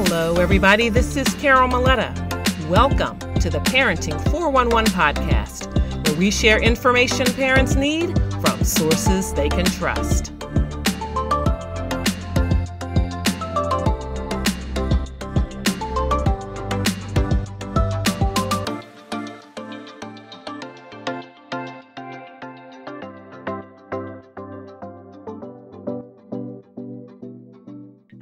Hello, everybody. This is Carol Maletta. Welcome to the Parenting 411 podcast, where we share information parents need from sources they can trust.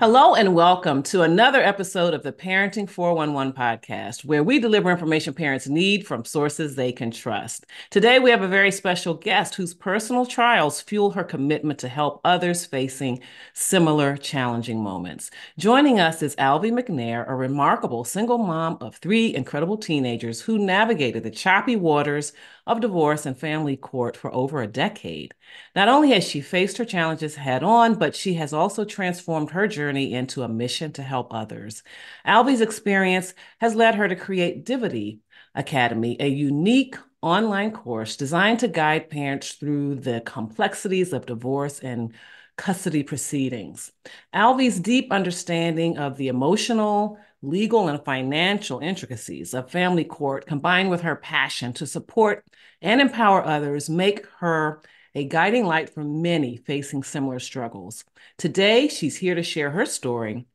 Hello and welcome to another episode of the Parenting 411 podcast, where we deliver information parents need from sources they can trust. Today, we have a very special guest whose personal trials fuel her commitment to help others facing similar challenging moments. Joining us is Alvie McNair, a remarkable single mom of 3 incredible teenagers who navigated the choppy waters of divorce and family court for over a decade. Not only has she faced her challenges head on, but she has also transformed her journey into a mission to help others. Alvie's experience has led her to create DIVODY Academy, a unique online course designed to guide parents through the complexities of divorce and custody proceedings. Alvie's deep understanding of the emotional, legal, and financial intricacies of family court, combined with her passion to support and empower others, make her a guiding light for many facing similar struggles. Today, she's here to share her story,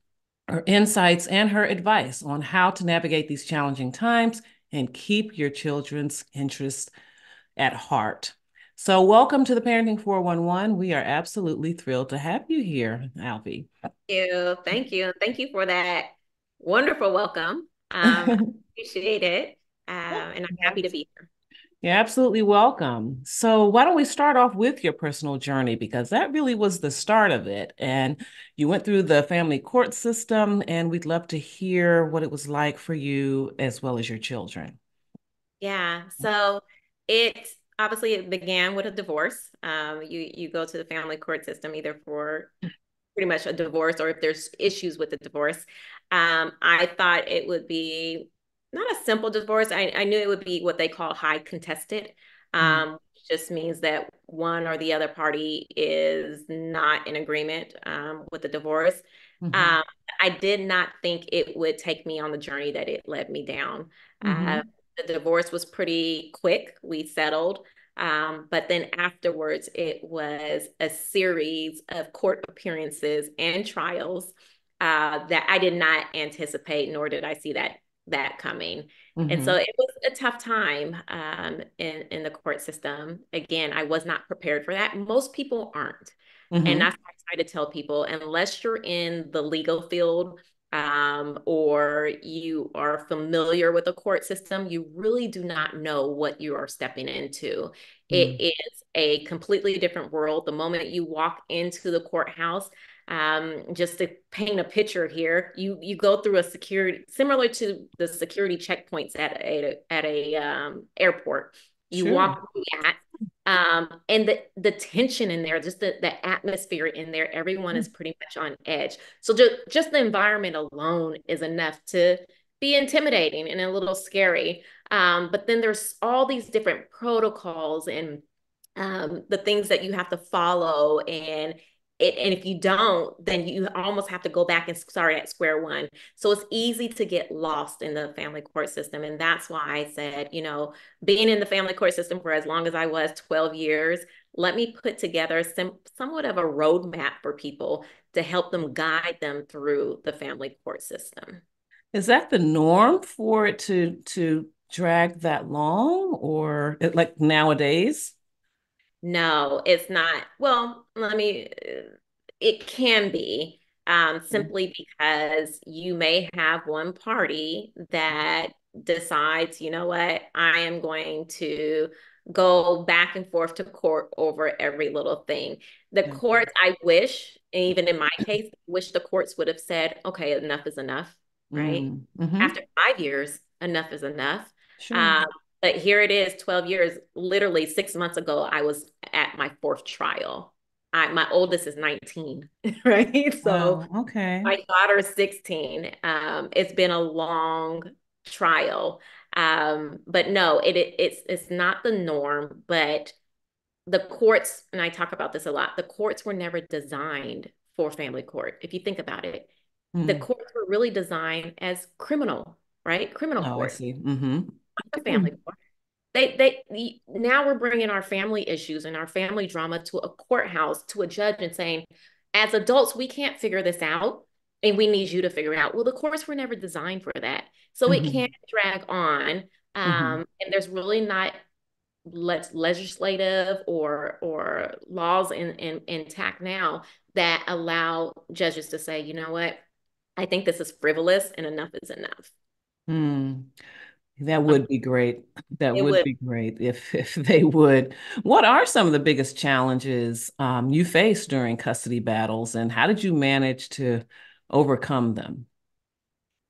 her insights, and her advice on how to navigate these challenging times and keep your children's interests at heart. So welcome to the Parenting 411. We are absolutely thrilled to have you here, Alvie. Thank you. Thank you for that wonderful welcome. I appreciate it. And I'm happy to be here. You're absolutely welcome. So why don't we start off with your personal journey, because that really was the start of it. And you went through the family court system, and we'd love to hear what it was like for you as well as your children. Yeah. So it began with a divorce. You go to the family court system either for pretty much a divorce or if there's issues with the divorce. I thought it would be not a simple divorce. I knew it would be what they call high contested, which just means that one or the other party is not in agreement with the divorce. I did not think it would take me on the journey that it led me down. The divorce was pretty quick. We settled. But then afterwards, it was a series of court appearances and trials that I did not anticipate, nor did I see that coming. And so it was a tough time in the court system. Again, I was not prepared for that. Most people aren't. And that's why I try to tell people, unless you're in the legal field, or you are familiar with the court system, you really do not know what you are stepping into. It is a completely different world. The moment you walk into the courthouse, just to paint a picture here, you go through a security similar to the security checkpoints at a airport. You walk through that. And the tension in there, just the atmosphere in there, everyone is pretty much on edge. So just the environment alone is enough to be intimidating and a little scary. But then there's all these different protocols and the things that you have to follow, and if you don't, then you almost have to go back and start at square one. So it's easy to get lost in the family court system. And that's why I said, being in the family court system for as long as I was, 12 years, let me put together somewhat of a roadmap for people to help them guide them through the family court system. Is that the norm for it to drag that long, or like nowadays? No, it's not. Well, it can be simply because you may have one party that decides, you know what, I am going to go back and forth to court over every little thing. The courts, I wish, even in my case, wish the courts would have said, okay, enough is enough, right? After 5 years, enough is enough. Sure. But here it is, 12 years, literally 6 months ago, I was at my 4th trial. My oldest is 19, right? So Wow. Okay. my daughter is 16. It's been a long trial. But no, it's not the norm, but the courts, and I talk about this a lot, the courts were never designed for family court. If you think about it, The Mm. courts were really designed as criminal, right? Criminal Oh, I court, see. Mm-hmm. the family court. Now we're bringing our family issues and our family drama to a courthouse, to a judge, and saying, as adults, we can't figure this out, and we need you to figure it out. Well, the courts were never designed for that, so it Mm-hmm. can drag on, Mm-hmm. and there's really not legislative or laws intact now that allow judges to say, you know what, I think this is frivolous and enough is enough. Mm. That Um, would be great. That it would would be great if they would. What are some of the biggest challenges you face during custody battles, and how did you manage to overcome them?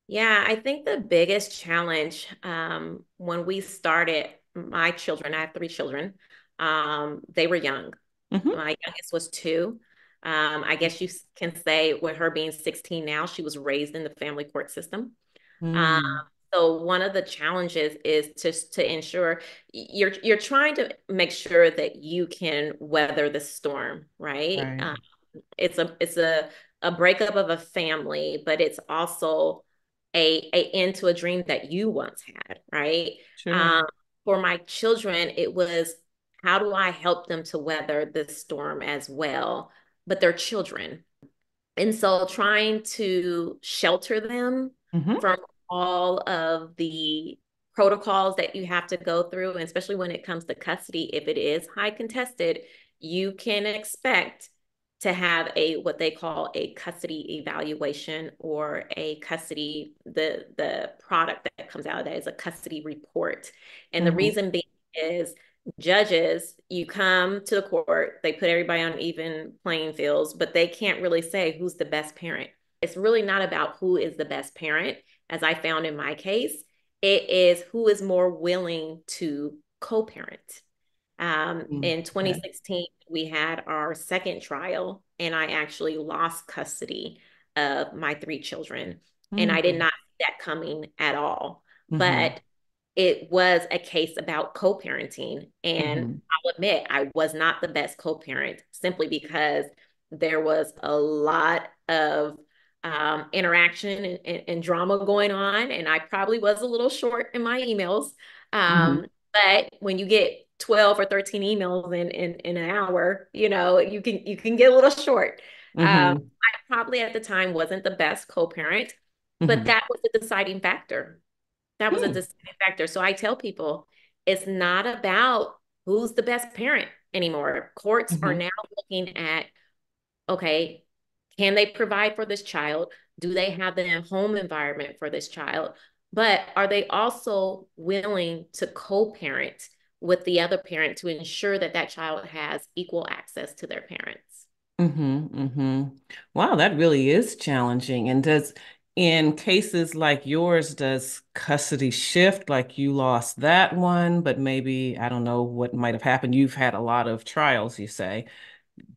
Yeah, I think the biggest challenge when we started, my children, I have three children, they were young. Hmm. My youngest was two. I guess you can say with her being 16 now, she was raised in the family court system. Um, Mm. so one of the challenges is just to ensure you're trying to make sure that you can weather the storm, right? Right. It's a breakup of a family, but it's also a end to a dream that you once had, right? Sure. Um, for my children, it was how do I help them to weather this storm as well? But they're children. And so trying to shelter them Hmm. from all of the protocols that you have to go through, and especially when it comes to custody, if it is high contested, you can expect to have a what they call a custody evaluation or a custody the product that comes out of that is a custody report. And the Hmm. reason being is judges, you come to the court, they put everybody on even playing fields, but they can't really say who's the best parent. It's really not about who is the best parent, as I found in my case. It is who is more willing to co parent. In Okay. 2016, we had our second trial, and I actually lost custody of my three children. And I did Mm-hmm. not see that coming at all. Mm-hmm. But it was a case about co-parenting. And Mm-hmm. I'll admit, I was not the best co-parent simply because there was a lot of interaction and drama going on. And I probably was a little short in my emails. Mm-hmm. But when you get 12 or 13 emails in an hour, you can get a little short. Mm-hmm. I probably at the time wasn't the best co-parent, but Mm-hmm. that was the deciding factor. That was a Hmm. deciding factor. So I tell people it's not about who's the best parent anymore. Courts are Mm-hmm. now looking at, okay, can they provide for this child? Do they have the home environment for this child? But are they also willing to co-parent with the other parent to ensure that that child has equal access to their parents? Mm-hmm. Mm-hmm. Wow, that really is challenging. And in cases like yours, does custody shift? Like you lost that one, but maybe, I don't know what might have happened. You've had a lot of trials, you say.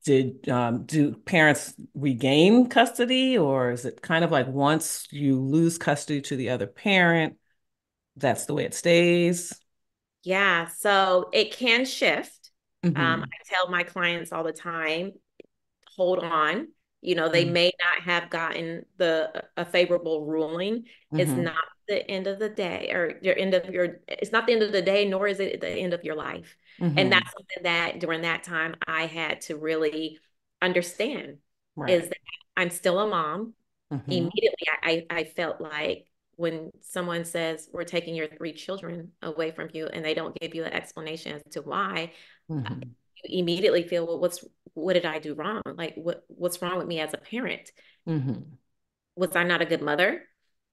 Do parents regain custody, or is it kind of like once you lose custody to the other parent, that's the way it stays? Yeah, so it can shift. Mm-hmm. I tell my clients all the time, hold on. They may not have gotten a favorable ruling. It's Mm-hmm. not the end of the day or it's not the end of the day, nor is it the end of your life. And Mm-hmm. that's something that during that time I had to really understand is Right. that I'm still a mom. Mm-hmm. Immediately, I felt like when someone says, we're taking your three children away from you, and they don't give you an explanation as to why, Mm-hmm. you immediately feel, well, what did I do wrong? Like what's wrong with me as a parent? Mm-hmm. Was I not a good mother?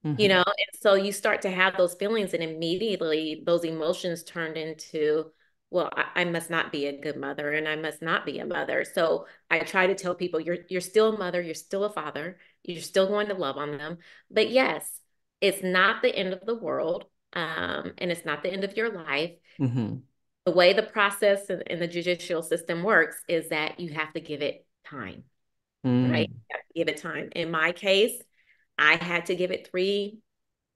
Mm-hmm. And so you start to have those feelings, and immediately those emotions turned into, well, I must not be a good mother, and I must not be a mother. So I try to tell people, you're still a mother, you're still a father, you're still going to love on them. But yes, it's not the end of the world, and it's not the end of your life. Mm-hmm. The way the process in the judicial system works is that you have to give it time, right? Mm-hmm. You have to give it time. In my case, I had to give it 3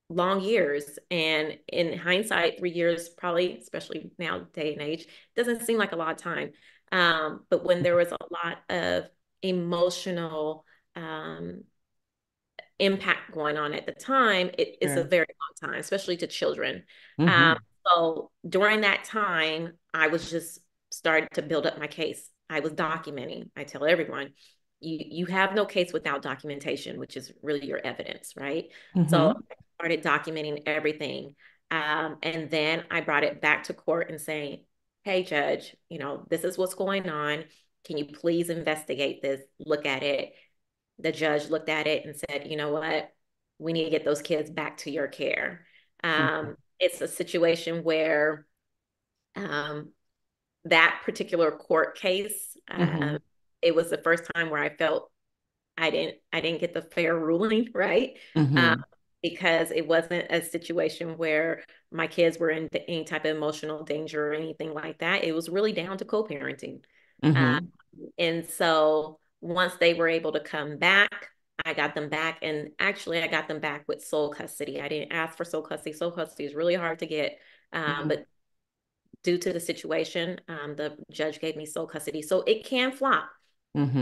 long years. And in hindsight, 3 years probably, especially now day and age, doesn't seem like a lot of time. But when there was a lot of emotional um, impact going on at the time, it's a Sure. very long time, especially to children. Um, Mm-hmm. so during that time, I was just starting to build up my case. I was documenting. I tell everyone, you have no case without documentation, which is really your evidence, right? So Mm-hmm. I started documenting everything. And then I brought it back to court and saying, hey, judge, this is what's going on. Can you please investigate this? Look at it. The judge looked at it and said, you know what? We need to get those kids back to your care. It's a situation where um, that particular court case, Mm-hmm. it was the first time where I felt I didn't get the fair ruling, right? Um, Mm-hmm. because it wasn't a situation where my kids were in any type of emotional danger or anything like that. It was really down to co-parenting. Uh, Mm-hmm. and so once they were able to come back, I got them back. And actually, I got them back with sole custody. I didn't ask for sole custody. Sole custody is really hard to get. But due to the situation, the judge gave me sole custody. So it can flop.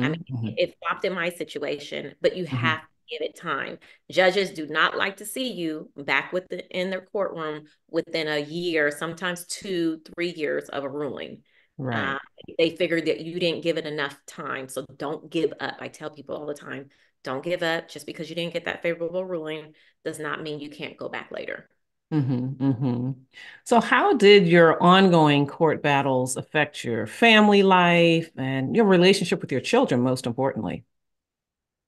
I mean, Mm-hmm. it flopped in my situation, but you Mm-hmm. have to give it time. Judges do not like to see you back in their courtroom within a year, sometimes 2, 3 years of a ruling. Right. Uh, they figured that you didn't give it enough time. So don't give up. I tell people all the time, don't give up. Just because you didn't get that favorable ruling does not mean you can't go back later. Mm-hmm. Mm-hmm. So how did your ongoing court battles affect your family life and your relationship with your children, most importantly?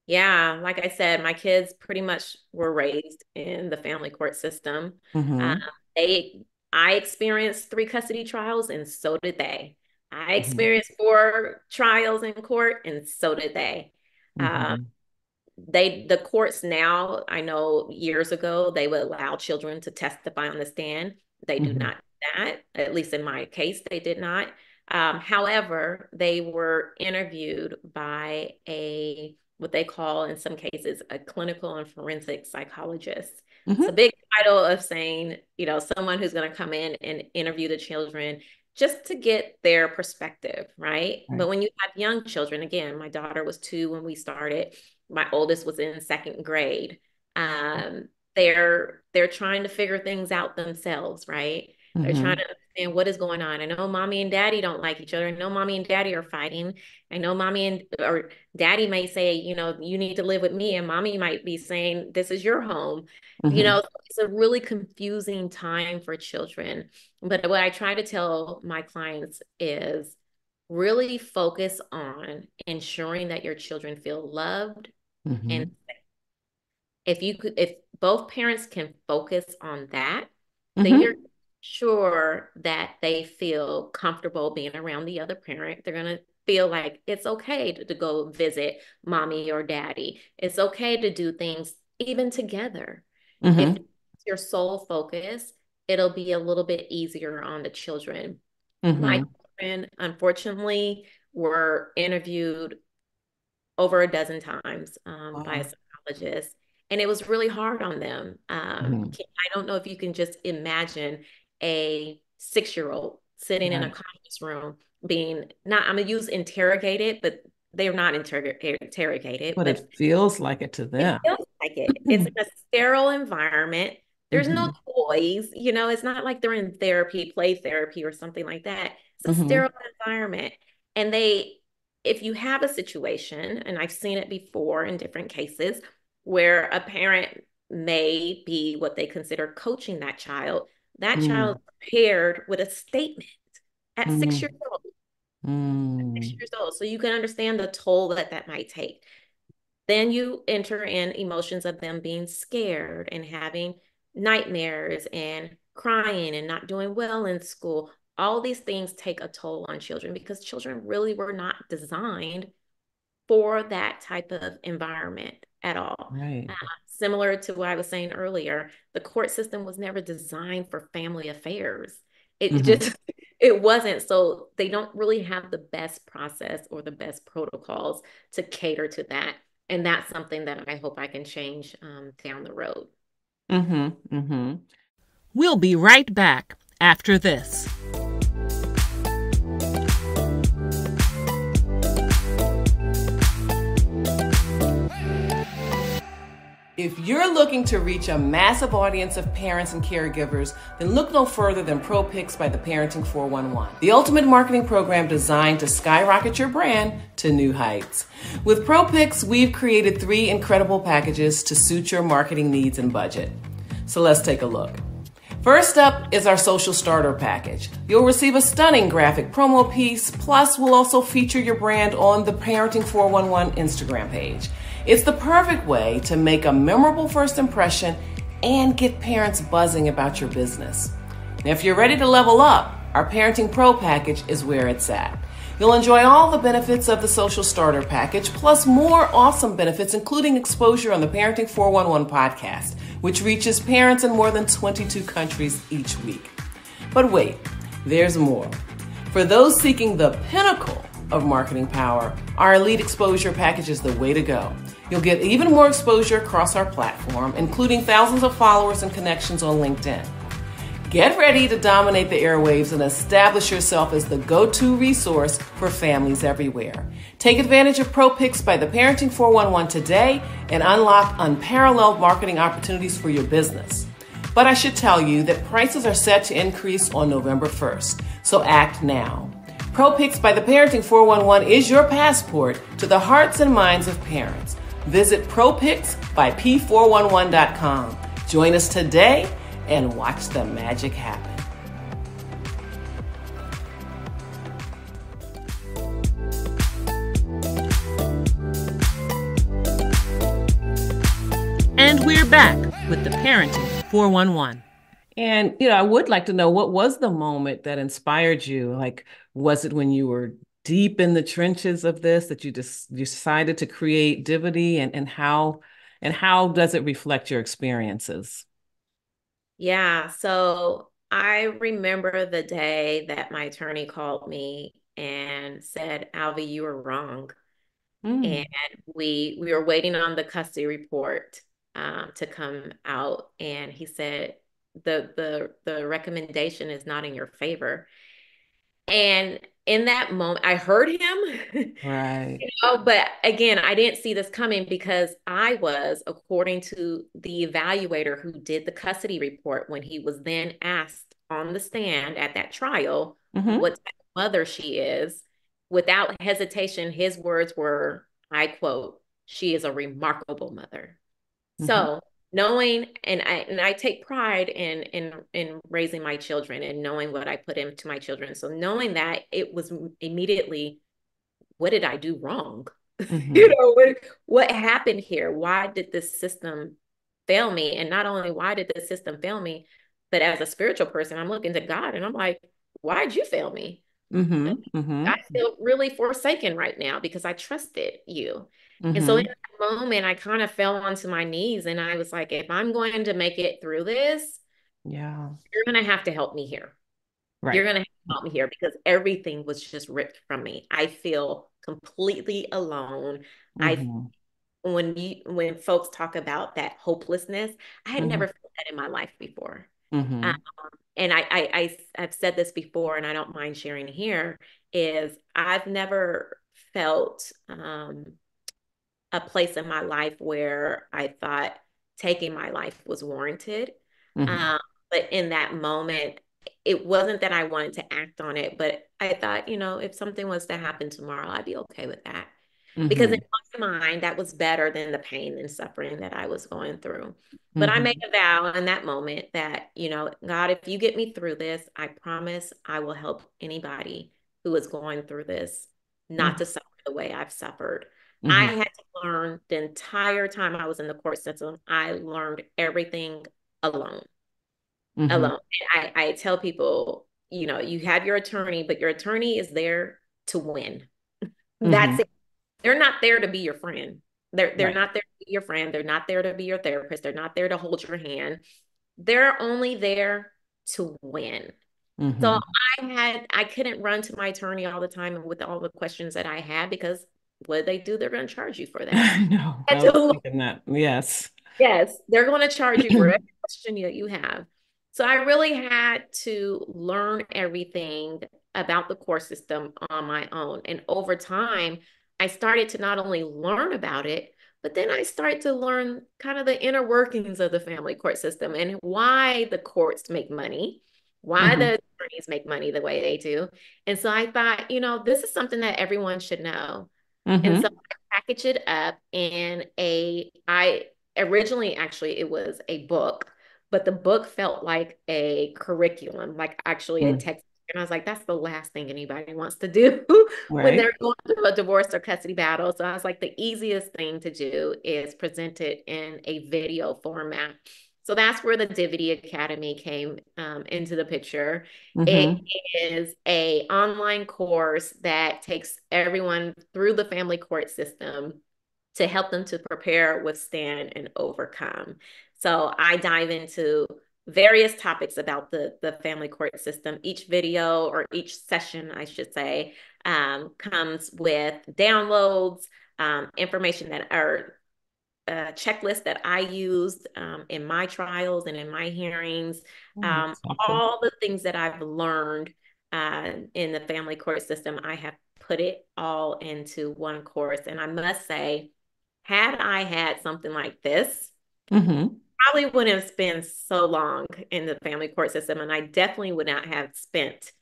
Yeah, like I said, my kids pretty much were raised in the family court system. Uh, Mm-hmm. they, I experienced 3 custody trials, and so did they. I Mm-hmm. experienced 4 trials in court, and so did they. Um, Mm-hmm. the courts now, I know years ago, they would allow children to testify on the stand. They do Mm-hmm. not do that. At least in my case, they did not. However, they were interviewed by what they call in some cases a clinical and forensic psychologist. It's a Mm-hmm. big title of saying, someone who's going to come in and interview the children just to get their perspective, right? Right. But when you have young children, again, my daughter was 2 when we started. My oldest was in second grade. Um, they're trying to figure things out themselves, right? They're trying Mm-hmm. to understand what is going on. I know mommy and daddy don't like each other. I know mommy and daddy are fighting. I know mommy or daddy may say, you need to live with me, and mommy might be saying, this is your home. Mm-hmm. It's a really confusing time for children. But what I try to tell my clients is really focus on ensuring that your children feel loved. And Mm-hmm. if both parents can focus on that, then you're Mm-hmm. sure that they feel comfortable being around the other parent. They're going to feel like it's okay to go visit mommy or daddy. It's okay to do things even together. If Mm-hmm. it's your sole focus, it'll be a little bit easier on the children. My Mm-hmm. children, unfortunately, were interviewed over a dozen times by a Wow. psychologist. And it was really hard on them. Mm-hmm. I don't know if you can just imagine a 6-year-old sitting in a Right. conference room being not, I'm going to use interrogated, but they're not interrogated, But but it feels like it to it them. feels like it. It's in a sterile environment. There's no Mm-hmm. toys, it's not like they're in therapy, play therapy, or something like that. It's a Mm-hmm. sterile environment. And if you have a situation, and I've seen it before in different cases, where a parent may be what they consider coaching that child Mm-hmm. is prepared with a statement at six Mm-hmm. years old. Mm-hmm. 6 years old. So you can understand the toll that might take. Then you enter in emotions of them being scared and having nightmares and crying and not doing well in school. All these things take a toll on children because children really were not designed for that type of environment at all. Right. Uh, Similar to what I was saying earlier, the court system was never designed for family affairs. It Mm-hmm. just it wasn't. So they don't really have the best process or the best protocols to cater to that. And that's something that I hope I can change down the road. Mm-hmm. Mm-hmm. We'll be right back after this. If you're looking to reach a massive audience of parents and caregivers, then look no further than ProPix by the Parenting 411, the ultimate marketing program designed to skyrocket your brand to new heights. With ProPix, we've created 3 incredible packages to suit your marketing needs and budget. So let's take a look. First up is our social starter package. You'll receive a stunning graphic promo piece, plus we'll also feature your brand on the Parenting 411 Instagram page. It's the perfect way to make a memorable first impression and get parents buzzing about your business. Now, if you're ready to level up, our Parenting Pro package is where it's at. You'll enjoy all the benefits of the social starter package, plus more awesome benefits, including exposure on the Parenting 411 podcast, which reaches parents in more than 22 countries each week. But wait, there's more. For those seeking the pinnacle of marketing power, our Elite Exposure package is the way to go. You'll get even more exposure across our platform, including thousands of followers and connections on LinkedIn. Get ready to dominate the airwaves and establish yourself as the go-to resource for families everywhere. Take advantage of ProPix by the Parenting 411 today and unlock unparalleled marketing opportunities for your business. But I should tell you that prices are set to increase on November 1st, so act now. ProPix by the Parenting 411 is your passport to the hearts and minds of parents. Visit ProPixbyP411.com. Join us today and watch the magic happen. And we're back with the Parenting 411. And, I would like to know, what was the moment that inspired you? Like, was it when you were deep in the trenches of this that you just decided to create DIVODY, and how does it reflect your experiences? Yeah, so I remember the day that my attorney called me and said, Alvie, you were wrong. And we were waiting on the custody report to come out. And he said, the recommendation is not in your favor. And in that moment, I heard him. Right. But again, I didn't see this coming because I was, according to the evaluator who did the custody report, when he was then asked on the stand at that trial what type of mother she is, without hesitation, his words were, I quote, "She is a remarkable mother." So knowing, and I take pride in raising my children and knowing what I put into my children. So knowing that, it was immediately, what did I do wrong? What happened here? Why did this system fail me? And not only why did the system fail me, but as a spiritual person, I'm looking to God and I'm like, why'd you fail me? I feel really forsaken right now because I trusted you. And so in that moment, I kind of fell onto my knees and I was like, if I'm going to make it through this, you're going to have to help me here. Right. You're going to have to help me here because everything was just ripped from me. I feel completely alone. When folks talk about that hopelessness, I had never felt that in my life before. And I've said this before, and I don't mind sharing here, is I've never felt a place in my life where I thought taking my life was warranted. But in that moment, it wasn't that I wanted to act on it, but I thought, if something was to happen tomorrow, I'd be okay with that. Because in my mind, that was better than the pain and suffering that I was going through. But I made a vow in that moment that, God, if you get me through this, I promise I will help anybody who is going through this not to suffer the way I've suffered. I had to learn the entire time I was in the court system. I learned everything alone. Alone. And I tell people, you have your attorney, but your attorney is there to win. That's it. They're not there to be your friend. They're not there to be your friend. They're not there to be your therapist. They're not there to hold your hand. They're only there to win. So I couldn't run to my attorney all the time with all the questions that I had because what they do, they're going to charge you for that. No, I was thinking that. Yes. Yes, they're going to charge you for every question that you have. So I really had to learn everything about the court system on my own. And over time, I started to not only learn about it, But then I started to learn kind of the inner workings of the family court system and why the courts make money, why Mm-hmm. the attorneys make money the way they do. And so I thought, this is something that everyone should know. And so Mm-hmm. I package it up in I originally actually it was a book, but the book felt like a curriculum, like actually a Mm. text. And I was like, that's the last thing anybody wants to do when Right. they're going through a divorce or custody battle. So I was like, the easiest thing to do is present it in a video format. So that's where the DIVODY Academy came into the picture. It Mm-hmm. is a online course that takes everyone through the family court system to help them to prepare, withstand, and overcome. So I dive into various topics about the family court system. Each video or each session, I should say, comes with downloads, information that are checklist that I used in my trials and in my hearings, Oh, that's helpful. all the things that I've learned in the family court system, I have put it all into one course. And I must say, had I had something like this, Mm-hmm. probably wouldn't have spent so long in the family court system. And I definitely would not have spent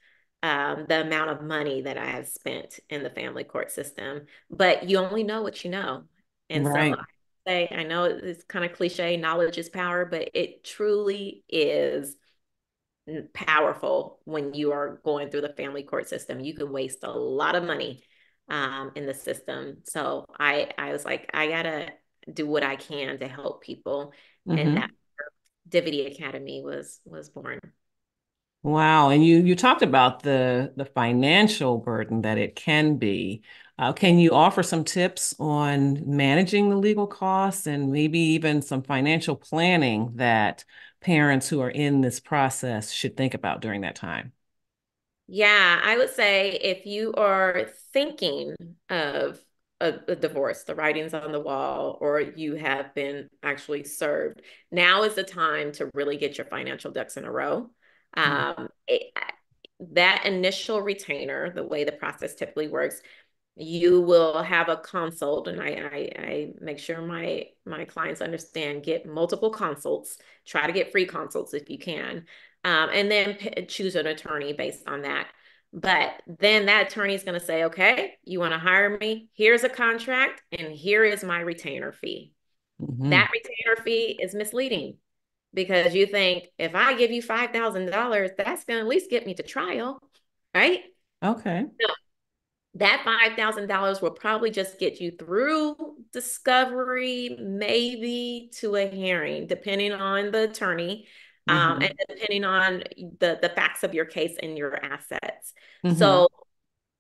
the amount of money that I have spent in the family court system. But you only know what you know. And so Right. I say, I know it's kind of cliche, knowledge is power, but it truly is powerful when you are going through the family court system. You can waste a lot of money in the system. So I was like, I gotta do what I can to help people, and that Mm-hmm. DIVODY Academy was born. Wow. And you talked about the financial burden that it can be. Can you offer some tips on managing the legal costs and maybe even some financial planning that parents who are in this process should think about during that time? Yeah, I would say if you are thinking of a divorce, the writing's on the wall, or you have been actually served, now is the time to really get your financial ducks in a row. Mm. That initial retainer, the way the process typically works, you will have a consult, and I make sure my clients understand, get multiple consults, try to get free consults if you can, and then choose an attorney based on that. But then that attorney is going to say, okay, you want to hire me, here's a contract and here is my retainer fee. Mm-hmm. That retainer fee is misleading because you think, if I give you $5,000, that's going to at least get me to trial, right? Okay. That $5,000 will probably just get you through discovery, maybe to a hearing, depending on the attorney, and Mm-hmm. depending on the facts of your case and your assets. Mm-hmm. So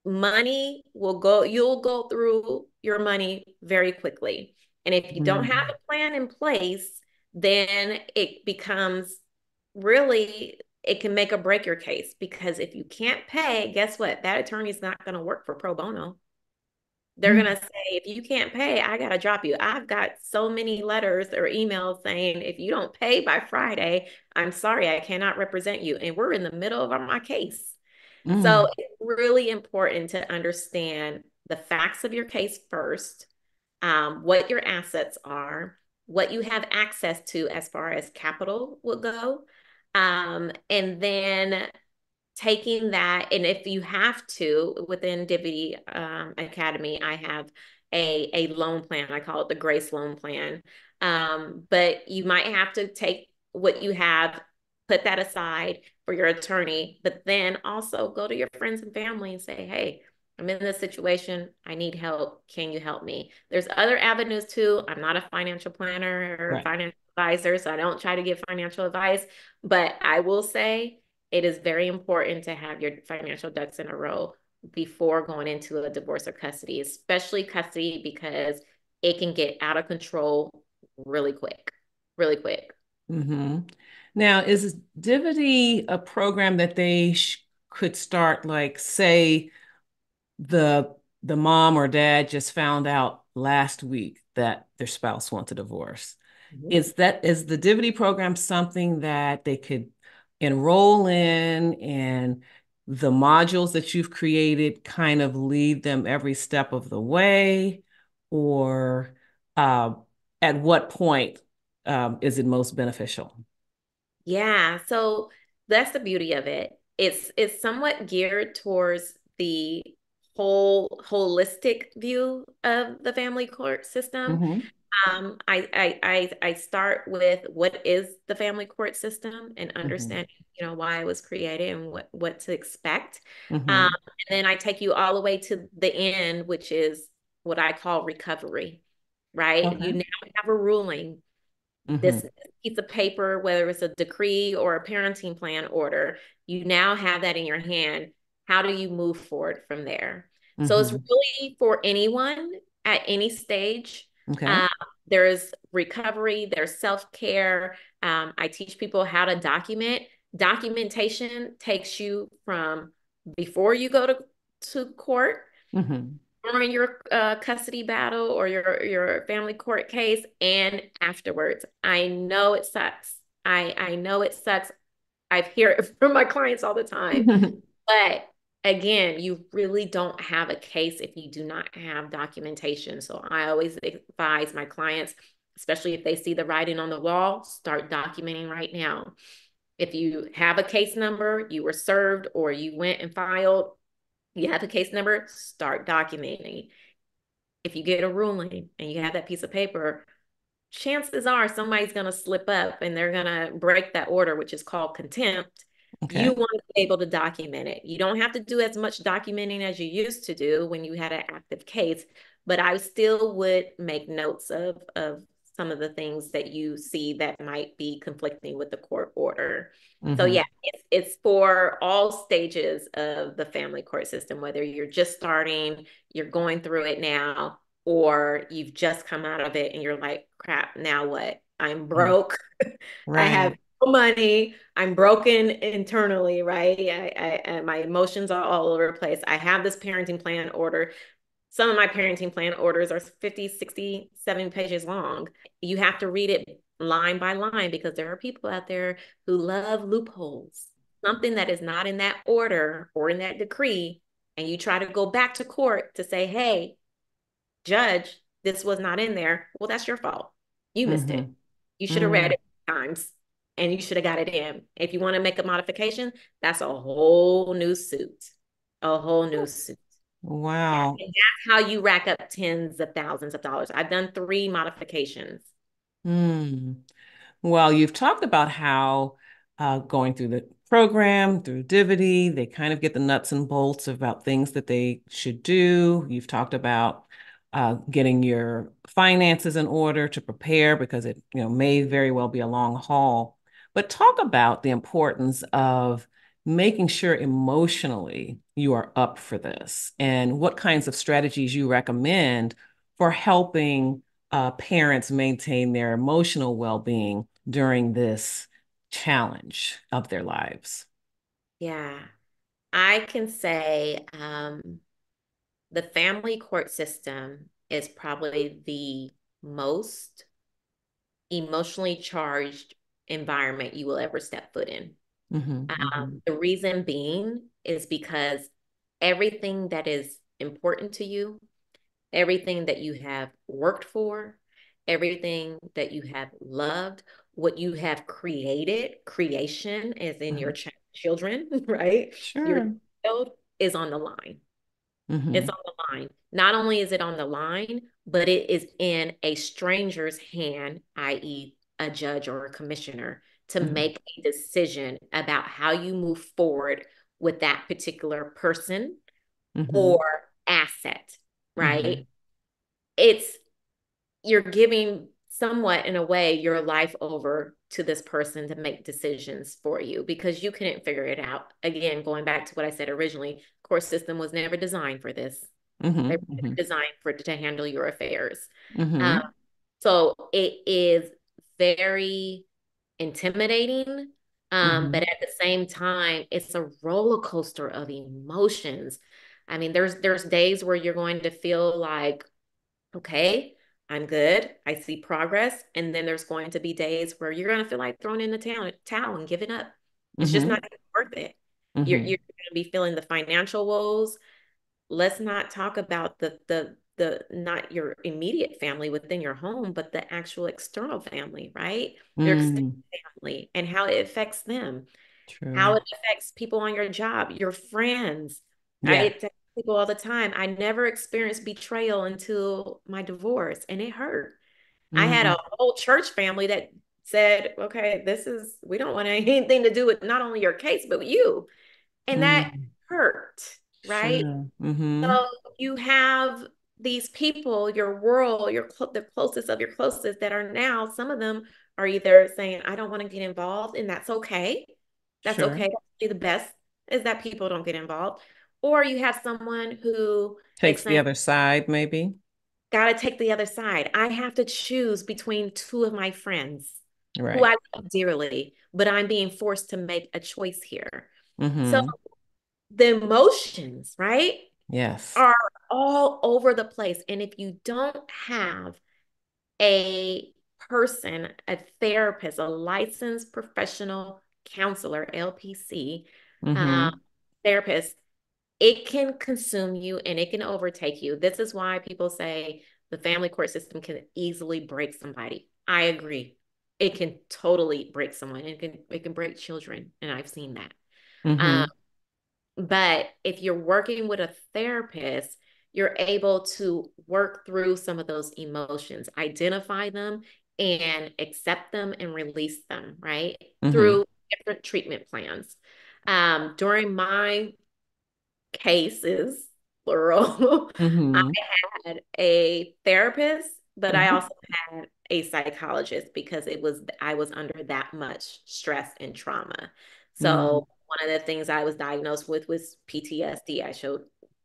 you'll go through your money very quickly. And if you don't have Mm-hmm. a plan in place, then it becomes really, it can make or break your case, because if you can't pay, guess what? That attorney is not going to work for pro bono. They're going to say, if you can't pay, I got to drop you. I've got so many letters or emails saying, if you don't pay by Friday, I'm sorry, I cannot represent you. And we're in the middle of my case. So Mm-hmm. it's really important to understand the facts of your case first, what your assets are, what you have access to as far as capital will go, and then taking that, and if you have to, within DIVODY Academy, I have a loan plan. I call it the Grace Loan Plan. But you might have to take what you have, put that aside for your attorney, but then also go to your friends and family and say, hey, I'm in this situation. I need help. Can you help me? There's other avenues too. I'm not a financial planner or Right. financial advisor, so I don't try to give financial advice, but I will say it is very important to have your financial ducks in a row before going into a divorce or custody, especially custody, because it can get out of control really quick, really quick. Mm-hmm. Now, is Divity a program that they could start, like, say, the the mom or dad just found out last week that their spouse wants a divorce? Mhm. Is the Divity program something that they could enroll in, and the modules that you've created kind of lead them every step of the way? Or uh, at what point is it most beneficial? Yeah, so that's the beauty of it. It's somewhat geared towards the whole holistic view of the family court system. Mm-hmm. I start with what is the family court system and Mm-hmm. understanding, why it was created and what to expect. Mm-hmm. And then I take you all the way to the end, which is what I call recovery, right? You Okay. now have a ruling. Mm-hmm. This piece of paper, whether it's a decree or a parenting plan order, you now have that in your hand. How do you move forward from there? So it's Mm-hmm. really for anyone at any stage. Okay. Um, there's recovery, there's self-care. I teach people how to document. Documentation takes you from before you go to court, Mm-hmm. during your custody battle or your family court case, and afterwards. I know it sucks. I know it sucks. I hear it from my clients all the time. But again, you really don't have a case if you do not have documentation. So I always advise my clients, especially if they see the writing on the wall, start documenting right now. If you have a case number, you were served, or you went and filed, you have a case number, start documenting. If you get a ruling and you have that piece of paper, chances are somebody's going to slip up and they're going to break that order, which is called contempt. You Okay. want to be able to document it. You don't have to do as much documenting as you used to do when you had an active case, but I still would make notes of some of the things that you see that might be conflicting with the court order. So Mm-hmm. yeah, it's for all stages of the family court system, whether you're just starting, you're going through it now, or you've just come out of it and you're like, crap, now what? I'm broke. I have Right. no money. I'm broken internally, right? My emotions are all over the place. I have this parenting plan order. Some of my parenting plan orders are 50, 60, 70 pages long. You have to read it line by line because there are people out there who love loopholes. Something that is not in that order or in that decree, and you try to go back to court to say, hey, judge, this was not in there. Well, that's your fault. You missed it. Mm-hmm. You should have read Mm. it times and you should have got it in. If you want to make a modification, that's a whole new suit. A whole new suit. Wow. And that's how you rack up tens of thousands of dollars. I've done 3 modifications. Mm. Well, you've talked about how going through the program, through DIVODY, they kind of get the nuts and bolts about things that they should do. You've talked about getting your finances in order to prepare because it, may very well be a long haul. But talk about the importance of making sure emotionally you are up for this and what kinds of strategies you recommend for helping parents maintain their emotional well-being during this challenge of their lives. Yeah. I can say the family court system is probably the most emotionally charged environment you will ever step foot in. Mm-hmm, mm-hmm, The reason being is because everything that is important to you, everything that you have worked for, everything that you have loved, what you have created, creation as in mm-hmm. your children, right? Your Sure. child is on the line. It's Mm-hmm, on the line. Not only is it on the line, but it is in a stranger's hand, i.e., a judge or a commissioner, to mm-hmm, make a decision about how you move forward with that particular person mm-hmm, or asset, mm-hmm, right? It's You're giving somewhat in a way your life over to this person to make decisions for you because you couldn't figure it out. Again, going back to what I said originally, court system was never designed for this. They mm-hmm, were mm-hmm, designed for to handle your affairs. Um, mm-hmm, so it is very intimidating, but mm-hmm, at the same time, it's a roller coaster of emotions. I mean, there's days where you're going to feel like, okay, I'm good. I see progress. And then there's going to be days where you're going to feel like throwing in the towel and giving up. It's just mm-hmm, not worth it. You're mm-hmm, going to be feeling the financial woes. Let's not talk about the the not your immediate family within your home, but the actual external family, right? Your extended Mm, family and how it affects them, how true. it affects people on your job, your friends. Yeah. I tell people all the time, I never experienced betrayal until my divorce, and it hurt. I had a Mm, whole church family that said, okay, we don't want anything to do with not only your case, but you. And that mm, hurt, right? sure. Mm-hmm. So you have these people, your world, the closest of your closest that are now, some of them are either saying, I don't want to get involved, and that's okay. That's Sure. okay. The best is that people don't get involved. Or you have someone who is Takes the saying, other side, maybe. gotta take the other side. I have to choose between two of my friends who Right. I love dearly, but I'm being forced to make a choice here. So Mm-hmm. the emotions, right, Yes. are all over the place. And if you don't have a person, a therapist, a licensed professional counselor, LPC, um, Mm-hmm. therapist, it can consume you and it can overtake you. This is why people say the family court system can easily break somebody. I agree. It can totally break someone. It can break children, and I've seen that. Um, Mm-hmm. but if you're working with a therapist, you're able to work through some of those emotions, identify them and accept them and release them, right? Mm-hmm. Through different treatment plans. During my cases, plural, I Mm-hmm. had a therapist, but I Mm-hmm. also had a psychologist because I was under that much stress and trauma. Mm-hmm. So one of the things I was diagnosed with was PTSD.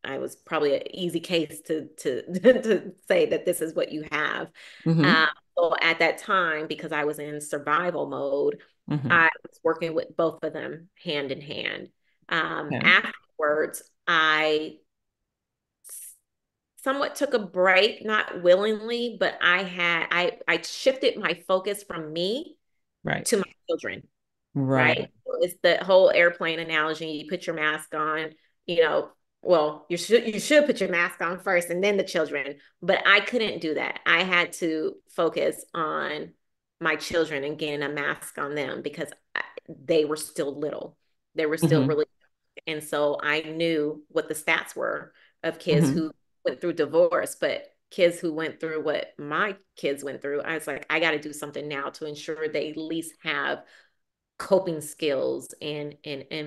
I was probably an easy case to to say that this is what you have. Mm-hmm. Um, so at that time, because I was in survival mode, Mm-hmm. I was working with both of them hand in hand. Okay. Afterwards, I somewhat took a break, not willingly, but I shifted my focus from me Right. to my children, right? Right. It's the whole airplane analogy. You put your mask on, you know, well, you should put your mask on first and then the children. But I couldn't do that. I had to focus on my children and getting a mask on them because they were still little. They were still Mm-hmm. really, and so I knew what the stats were of kids Mm-hmm. who went through divorce, but kids who went through what my kids went through, I was like, I got to do something now to ensure they at least have coping skills and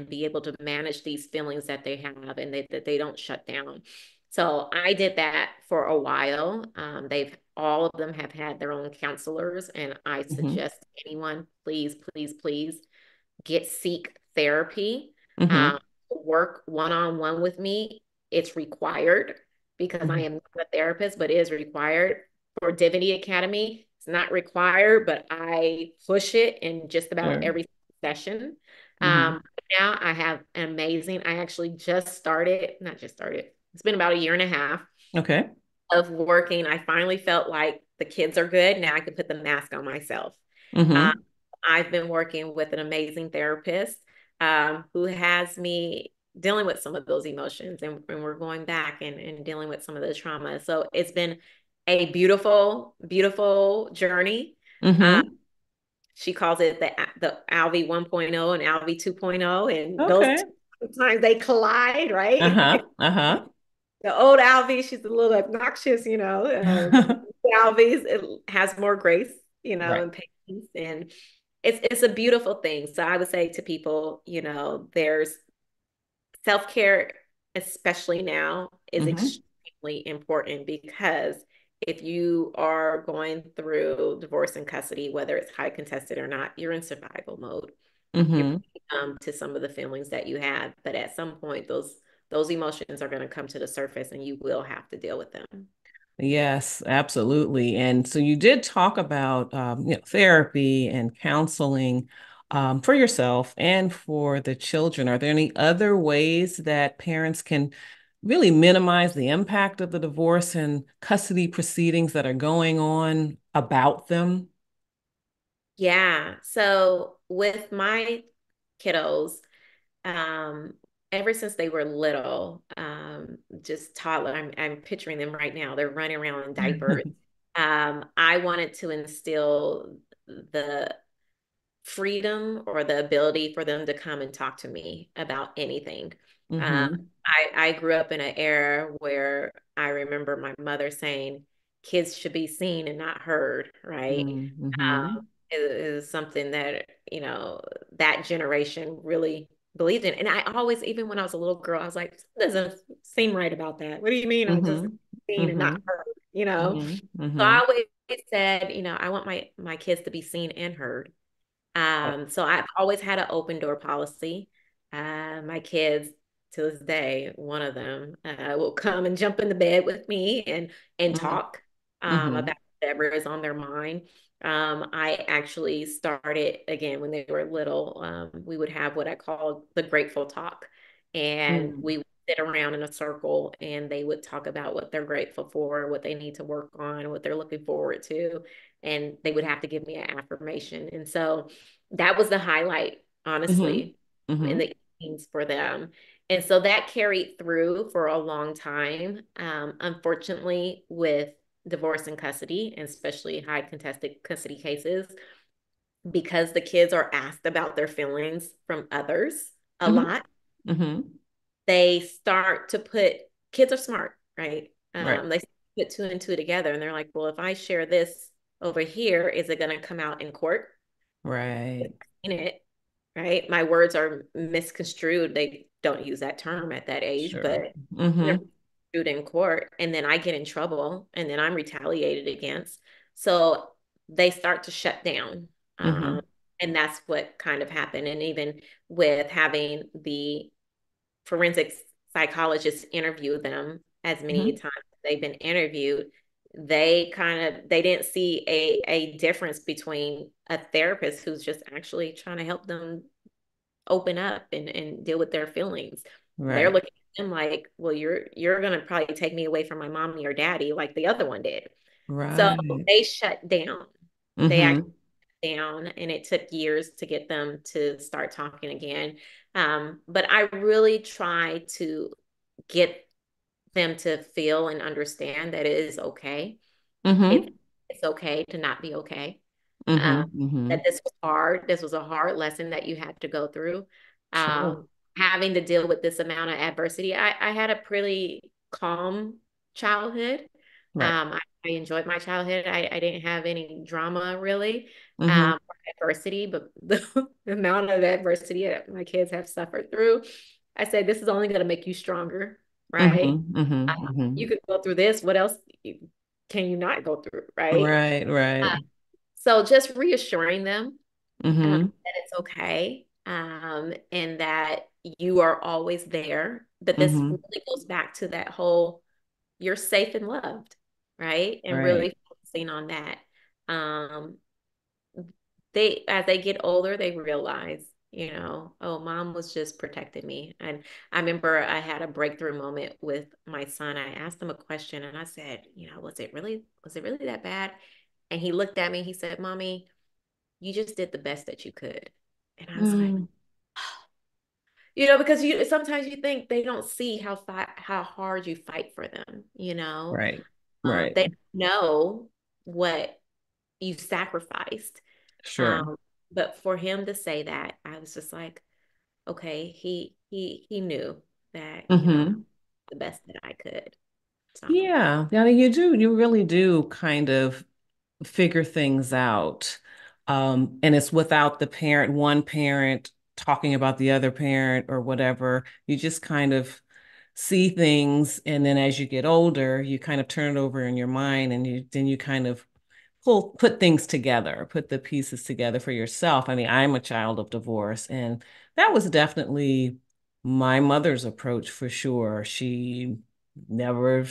be able to manage these feelings that they have and that they don't shut down. So I did that for a while. They've all of them have had their own counselors, and I Mm-hmm. suggest anyone, please, please, please seek therapy. Mm-hmm. Work one-on-one with me. It's required because I Mm-hmm. am not a therapist, but it is required. For DIVODY Academy, it's not required, but I push it in just about Sure. every session. Mm-hmm. Now I have an amazing, I actually just started, not just started, it's been about a year and a half Okay. of working. I finally felt like the kids are good. Now I can put the mask on myself. Um, Mm-hmm. I've been working with an amazing therapist who has me dealing with some of those emotions, and we're going back and dealing with some of the trauma. So it's been a beautiful, beautiful journey. Uh, Mm-hmm. she calls it the Alvie 1.0 and Alvie 2.0, and those Okay. sometimes they collide, right? Uh-huh. Uh-huh. The old Alvie, she's a little obnoxious, Alvie's it has more grace, Right. and patience, and it's a beautiful thing. So I would say to people, there's self-care, especially now, is Mm-hmm. extremely important because if you are going through divorce and custody, whether it's high contested or not, you're in survival mode. You're Mm-hmm. to some of the feelings that you have, but at some point, those emotions are going to come to the surface, and you will have to deal with them. Yes, absolutely. And so you did talk about therapy and counseling for yourself and for the children. Are there any other ways that parents can really minimize the impact of the divorce and custody proceedings that are going on about them? Yeah. So with my kiddos, um, ever since they were little, just toddler, I'm picturing them right now. They're running around in diapers. I wanted to instill the freedom or the ability for them to come and talk to me about anything. Um, Mm-hmm. I grew up in an era where I remember my mother saying kids should be seen and not heard, right? Mm-hmm. It is something that, that generation really believed in. And I always, even when I was a little girl, I was like, doesn't seem right about that. What do you mean? I'm just Mm-hmm. seen and Mm-hmm. not heard, you know? Mm-hmm. So Mm-hmm. I always said, I want my kids to be seen and heard. So I've always had an open door policy. My kids, to this day, one of them will come and jump in the bed with me and talk Mm-hmm. about whatever is on their mind. I actually started again when they were little. We would have what I call the grateful talk, and Mm-hmm. we would sit around in a circle, and they would talk about what they're grateful for, what they need to work on, what they're looking forward to, and they would have to give me an affirmation. And so that was the highlight, Mm-hmm. honestly, in Mm-hmm. the evenings for them. And so that carried through for a long time. Unfortunately, with divorce and custody, and especially high contested custody cases, because the kids are asked about their feelings from others a Mm-hmm. lot, Mm-hmm. they start to put, kids are smart, right? Right. They put two and two together and they're like, well, if I share this over here, is it going to come out in court? Right. In it, right? My words are misconstrued. They don't use that term at that age, Sure. but they're Mm-hmm. misconstrued in court, and then I get in trouble, and then I'm retaliated against. So they start to shut down. Mm-hmm. Um, and that's what kind of happened. And even with having the forensic psychologists interview them as many Mm-hmm. times as they've been interviewed, they didn't see a difference between a therapist who's just actually trying to help them open up and deal with their feelings. They're Right. looking at them like, well, you're gonna probably take me away from my mommy or daddy like the other one did. So Right. they shut down. They actually Mm-hmm. down, and it took years to get them to start talking again. But I really try to get them to feel and understand that it is okay. It's Mm-hmm. it's okay to not be okay. Um, Mm-hmm. Mm-hmm. that this was hard. This was a hard lesson that you had to go through. Sure. Having to deal with this amount of adversity. I had a pretty calm childhood. Right. I enjoyed my childhood. I didn't have any drama really, Mm-hmm. or adversity, but the amount of adversity that my kids have suffered through, I said, this is only going to make you stronger, right? Mm-hmm. Mm-hmm. Mm-hmm. You could go through this. What else can you not go through, right? Right. Uh, Right. so just reassuring them Mm-hmm. that it's okay, and that you are always there. But this Mm-hmm. really goes back to that whole you're safe and loved, right? And Right. really focusing on that. Um, they as they get older, they realize, oh, mom was just protecting me. And I remember I had a breakthrough moment with my son. I asked him a question and I said, was it really that bad? And he looked at me, he said, Mommy, you just did the best that you could. And I was like, Mm. because you sometimes you think they don't see how hard you fight for them, Right. Right. they know what you sacrificed. Sure. Um, but for him to say that, I was just like, okay, he knew that, Mm-hmm. the best that I could. So Yeah. Yeah, you do. You really do kind of figure things out. And it's without the one parent talking about the other parent or whatever. You just kind of see things, and then as you get older, you kind of turn it over in your mind, and you kind of put things together, put the pieces together for yourself. I mean, I'm a child of divorce, and that was definitely my mother's approach for sure. She never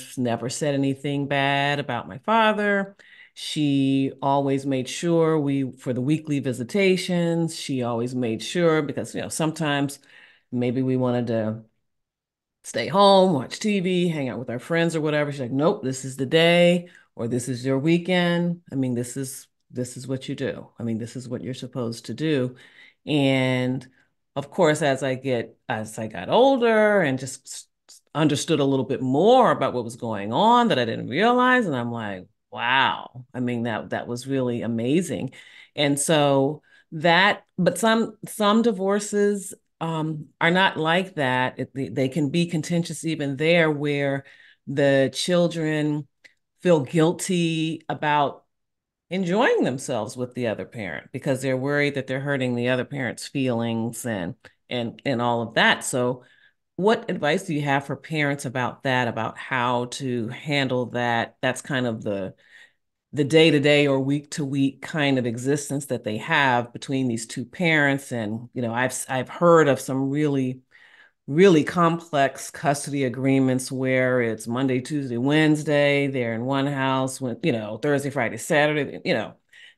said anything bad about my father. She always made sure for the weekly visitations, she always made sure because, sometimes maybe we wanted to stay home, watch TV, hang out with our friends or whatever. She's like, nope, this is the day, or this is your weekend. I mean, this is what you do. I mean, this is what you're supposed to do. And of course, as I got older and just understood a little bit more about what was going on that I didn't realize, and I'm like, wow. I mean, that was really amazing. And so but some divorces are not like that. They can be contentious even there, where the children feel guilty about enjoying themselves with the other parent because they're worried that they're hurting the other parent's feelings and all of that. So what advice do you have for parents about that, about how to handle that? That's kind of the day-to-day or week-to-week kind of existence that they have between these two parents. And, I've heard of some really complex custody agreements where it's Monday, Tuesday, Wednesday, they're in one house, when, Thursday, Friday, Saturday,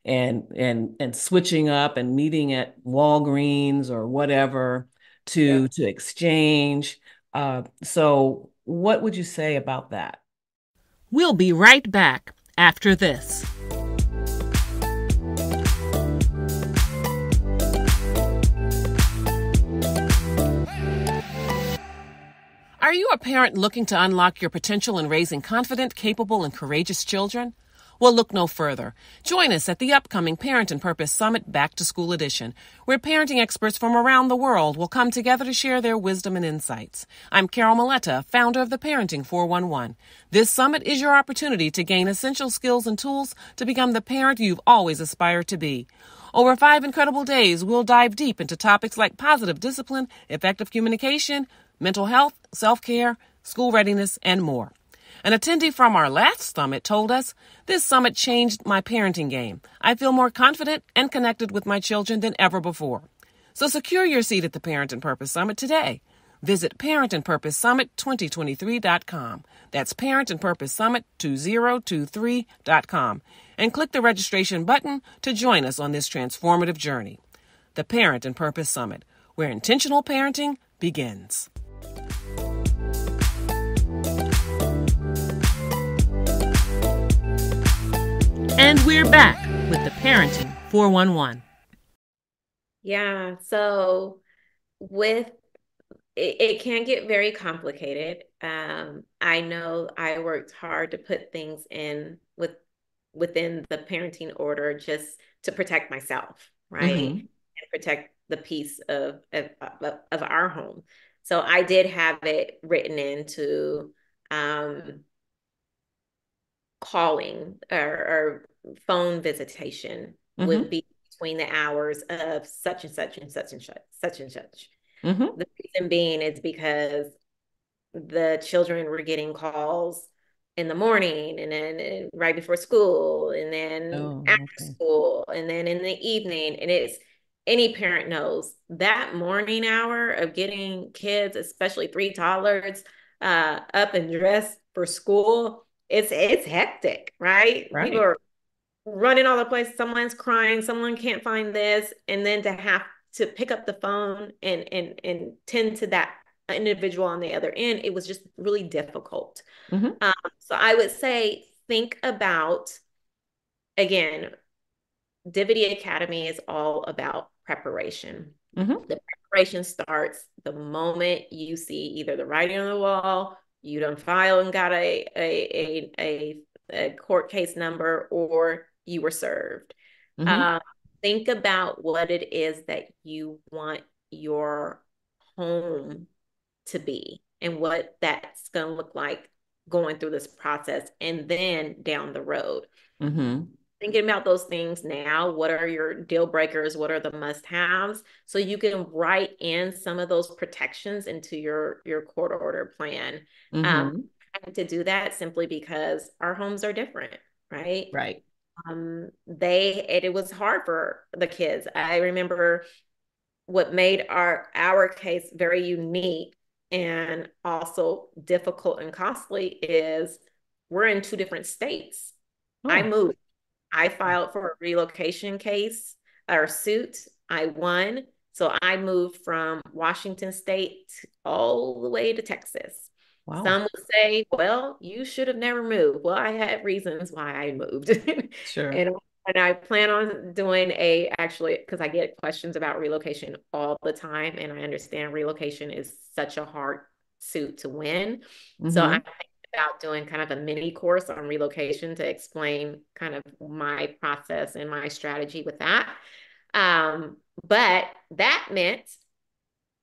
and switching up and meeting at Walgreens or whatever to exchange. So what would you say about that? We'll be right back after this. Are you a parent looking to unlock your potential in raising confident, capable, and courageous children? Well, look no further. Join us at the upcoming Parent and Purpose Summit Back to School Edition, where parenting experts from around the world will come together to share their wisdom and insights. I'm Carol Maletta, founder of the Parenting 411. This summit is your opportunity to gain essential skills and tools to become the parent you've always aspired to be. Over 5 incredible days, we'll dive deep into topics like positive discipline, effective communication, mental health, self-care, school readiness, and more. An attendee from our last summit told us, "This summit changed my parenting game. I feel more confident and connected with my children than ever before." So secure your seat at the Parent and Purpose Summit today. Visit parentandpurposesummit2023.com. That's parentandpurposesummit2023.com. And click the registration button to join us on this transformative journey. The Parent and Purpose Summit, where intentional parenting begins. And we're back with the Parenting 411. Yeah, so with it can get very complicated. I know I worked hard to put things within the parenting order just to protect myself, right? Mm-hmm. And protect the peace of our home. So I did have it written into calling or phone visitation would be between the hours of such and such and such and such and such. Mm-hmm. The reason being is because the children were getting calls in the morning and then right before school and then after school and then in the evening. And it's any parent knows that morning hour of getting kids, especially 3 toddlers, up and dressed for school. It's hectic, right? People are running all the place. Someone's crying. Someone can't find this. And then to have to pick up the phone and tend to that individual on the other end, it was just really difficult. Mm-hmm. So I would say, think about, again, DIVODY Academy is all about preparation. Mm-hmm. The preparation starts the moment you see either the writing on the wall, you done filed and got a court case number, or you were served. Mm-hmm. Think about what it is that you want your home to be and what that's going to look like going through this process and then down the road. Mm-hmm. Thinking about those things now, what are your deal breakers? What are the must-haves? So you can write in some of those protections into your court order plan. Mm-hmm. I had to do that simply because our homes are different, right? Right. It was hard for the kids. I remember what made our case very unique and also difficult and costly is we're in 2 different states. I moved. I filed for a relocation case or suit. I won. So I moved from Washington State all the way to Texas. Wow. Some would say, well, you should have never moved. Well, I had reasons why I moved. Sure. And And I plan on doing actually, because I get questions about relocation all the time, and I understand relocation is such a hard suit to win. So I'm Mm-hmm. thinking about doing kind of a mini course on relocation to explain kind of my process and my strategy with that. But that meant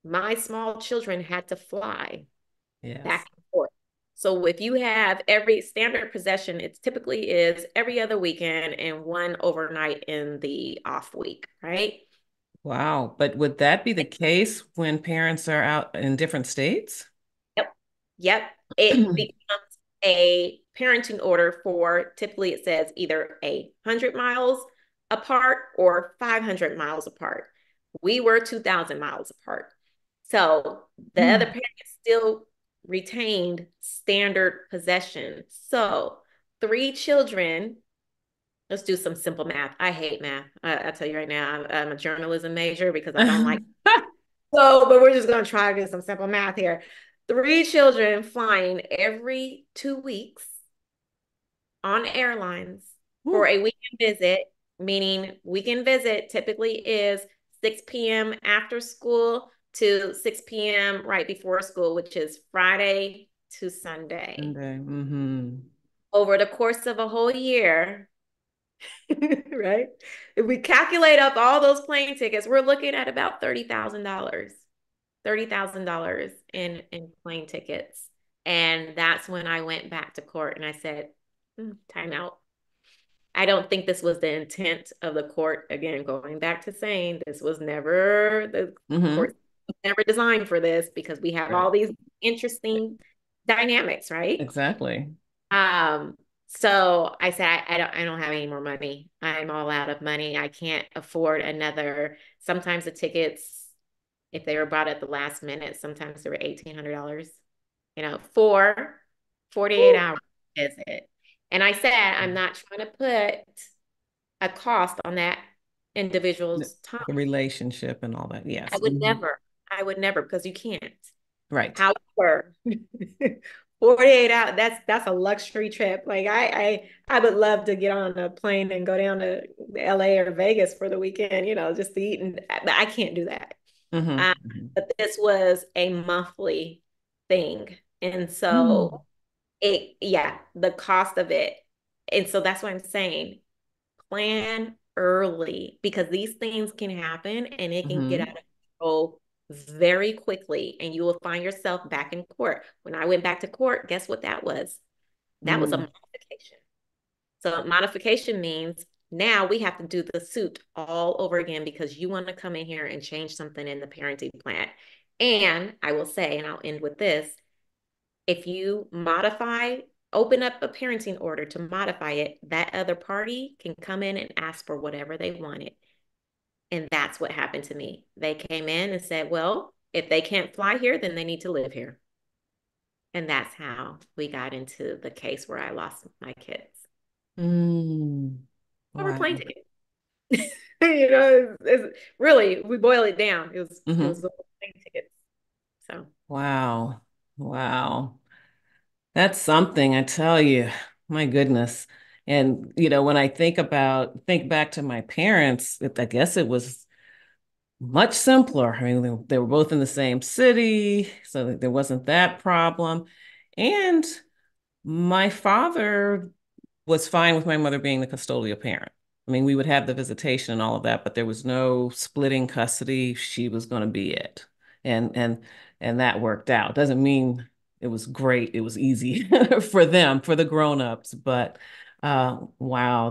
my small children had to fly Yes. back and forth. So if you have every standard possession, it typically is every other weekend and one overnight in the off week, right? Wow. But would that be the case when parents are out in different states? Yep. Yep. It becomes a parenting order for typically it says either 100 miles apart or 500 miles apart. We were 2,000 miles apart. So the other parent still retained standard possession. So 3 children, let's do some simple math. I hate math. I tell you right now, I'm a journalism major because I don't like. So, but we're just going to try to do some simple math here. 3 children flying every 2 weeks on airlines for Woo. a weekend visit, meaning weekend visit typically is 6 p.m. after school to 6 p.m. right before school, which is Friday to Sunday. Sunday. Mm-hmm. Over the course of a whole year, right? If we calculate up all those plane tickets, we're looking at about $30,000. $30,000 in plane tickets. And that's when I went back to court and I said, time out. I don't think this was the intent of the court. Again, going back to saying this was never the Mm-hmm. court was never designed for this because we have Right. all these interesting dynamics, right? Exactly. Um, so I said, I don't have any more money. I'm all out of money. I can't afford another. Sometimes the tickets, if they were bought at the last minute, sometimes they were $1,800, for 48 Woo. hour visit. And I said, I'm not trying to put a cost on that individual's time. The relationship and all that. I Yes. would Mhm. never, I would never, because you can't. Right. However, 48 hours, that's a luxury trip. Like I would love to get on a plane and go down to LA or Vegas for the weekend, just to eat but I can't do that. Mm-hmm. Um, but this was a monthly thing. And Mm-hmm. so yeah, the cost of it. And so that's what I'm saying. Plan early because these things can happen and it can get out Mm-hmm. of control very quickly. And you will find yourself back in court. When I went back to court, guess what that was? That was a Mm. modification. So modification means now we have to do the suit all over again because you want to come in here and change something in the parenting plan. And I will say, and I'll end with this, if you open up a parenting order to modify it, that other party can come in and ask for whatever they wanted. And that's what happened to me. They came in and said, well, if they can't fly here, then they need to live here. And that's how we got into the case where I lost my kids Mm. over Wow. plane tickets. It's really, we boil it down. It was Mm-hmm. the plane tickets. So Wow. Wow. That's something, I tell you. My goodness. And when I think back to my parents, I guess it was much simpler. I mean, they were both in the same city, so there wasn't that problem. And my father was fine with my mother being the custodial parent. I mean, we would have the visitation and all of that, but there was no splitting custody. She was going to be it. And and and that worked out. Doesn't mean it was great. It was easy for them, for the grown-ups, but wow,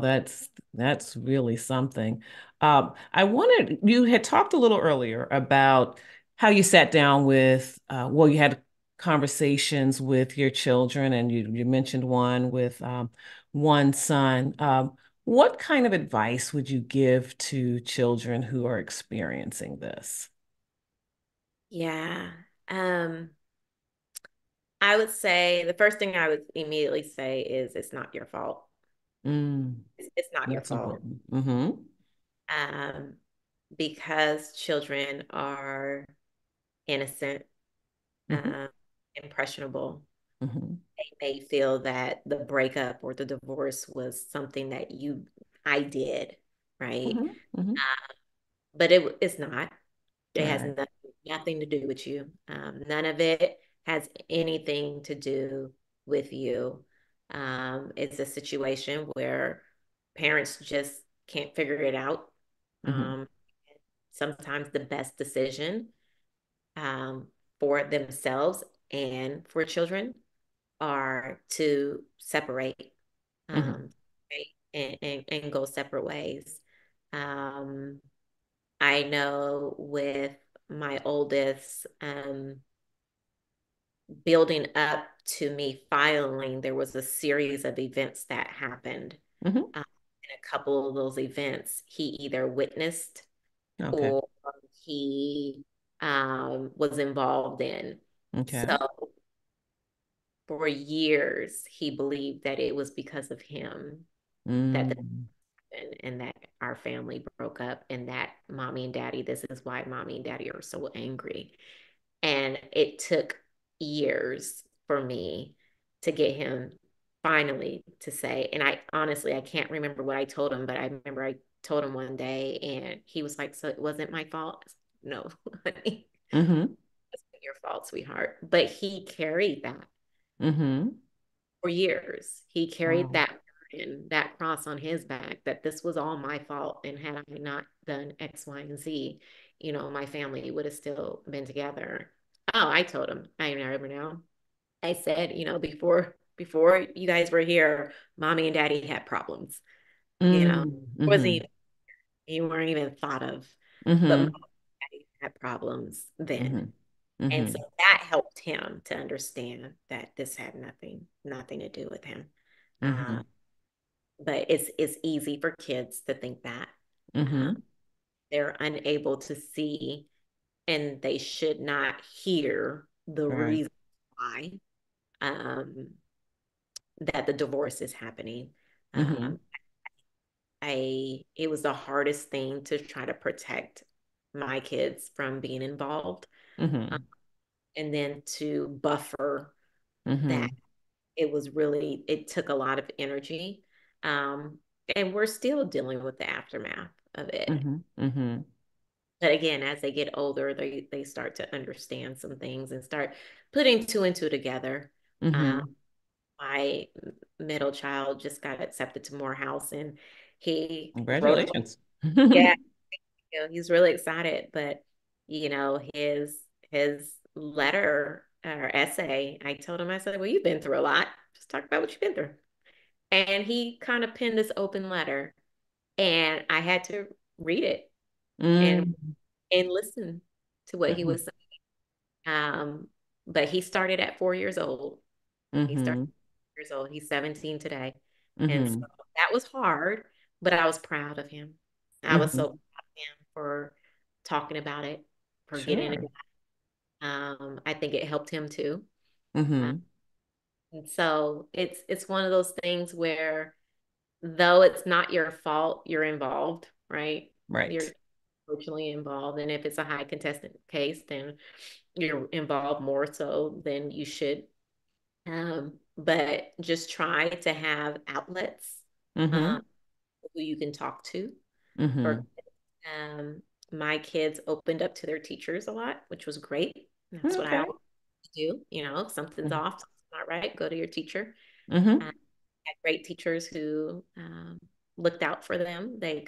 that's really something. You had talked a little earlier about how you sat down with, well, you had conversations with your children, and you mentioned one with one son. What kind of advice would you give to children who are experiencing this? yeah. Um, I would say the first thing I would immediately say is it's not your fault. Mm, It's not your that's fault. important. Mm-hmm. Um, because children are innocent, Mm-hmm. um, impressionable. Mm-hmm. They may feel that the breakup or the divorce was something that you I did, right? Mm-hmm. Mm-hmm. But it's not. It has Right. nothing to do with you. None of it has anything to do with you. It's a situation where parents just can't figure it out. Mm-hmm. Um, Sometimes the best decision um, for themselves and for children are to separate, Mm-hmm. right? And go separate ways. Um, I know with my oldest, building up to me filing, there was a series of events that happened. Mm-hmm. And a couple of those events, he either witnessed Okay. or he was involved in. Okay. So for years, he believed that it was because of him that the Mm-hmm. and that our family broke up and that mommy and daddy, this is why mommy and daddy are so angry. And it took years for me to get him finally to say, and I honestly, I can't remember what I told him, but I remember I told him one day and he was like, so it wasn't my fault? No, honey, Mm-hmm. it's your fault, sweetheart. But he carried that Mm-hmm. for years. He carried Wow. that burden, that cross on his back, that this was all my fault. And had I not done X, Y, and Z, my family would have still been together. Oh, I told him, I remember now. I said, before you guys were here, mommy and daddy had problems. Wasn't Mm-hmm. even, you weren't even thought of, but mom Mm-hmm. and daddy had problems then. Mm-hmm. And so Mm-hmm. that helped him to understand that this had nothing to do with him. Mm-hmm. Uh, but it's easy for kids to think that uh, Mm-hmm. they're unable to see and they should not hear the Right. reason why um, that the divorce is happening. Mm-hmm. Um, it was the hardest thing to try to protect my kids from being involved, um, Mm-hmm. and then to buffer that. Mm-hmm. It took a lot of energy. Um, and we're still dealing with the aftermath of it. Mm-hmm. Mm-hmm. But again, as they get older, they start to understand some things and start putting two and two together. Um, Mm-hmm. my middle child just got accepted to Morehouse and he wrote a, Congratulations. yeah, he's really excited, but his letter or essay, I told him, I said, well, you've been through a lot. Just talk about what you've been through. And he kind of penned this open letter and I had to read it and Mm-hmm. listen to what he was saying. But he started at 4 years old. He started Mm-hmm. at 4 years old. He's 17 today. And so Mm-hmm. that was hard, but I was proud of him. I was so Mm-hmm. proud of him for talking about it, for getting it. Sure. I think it helped him too. Uh, Mm-hmm. and so it's one of those things where though it's not your fault, you're involved, right? You're Right. emotionally involved. And if it's a high contestant case, then you're involved more so than you should. But just try to have outlets Mm-hmm. um, who you can talk to. Mm-hmm. For my kids opened up to their teachers a lot, which was great. That's what I Okay. always do. If something's Mm-hmm. off, something's not right, go to your teacher. Mm-hmm. I had great teachers who looked out for them. They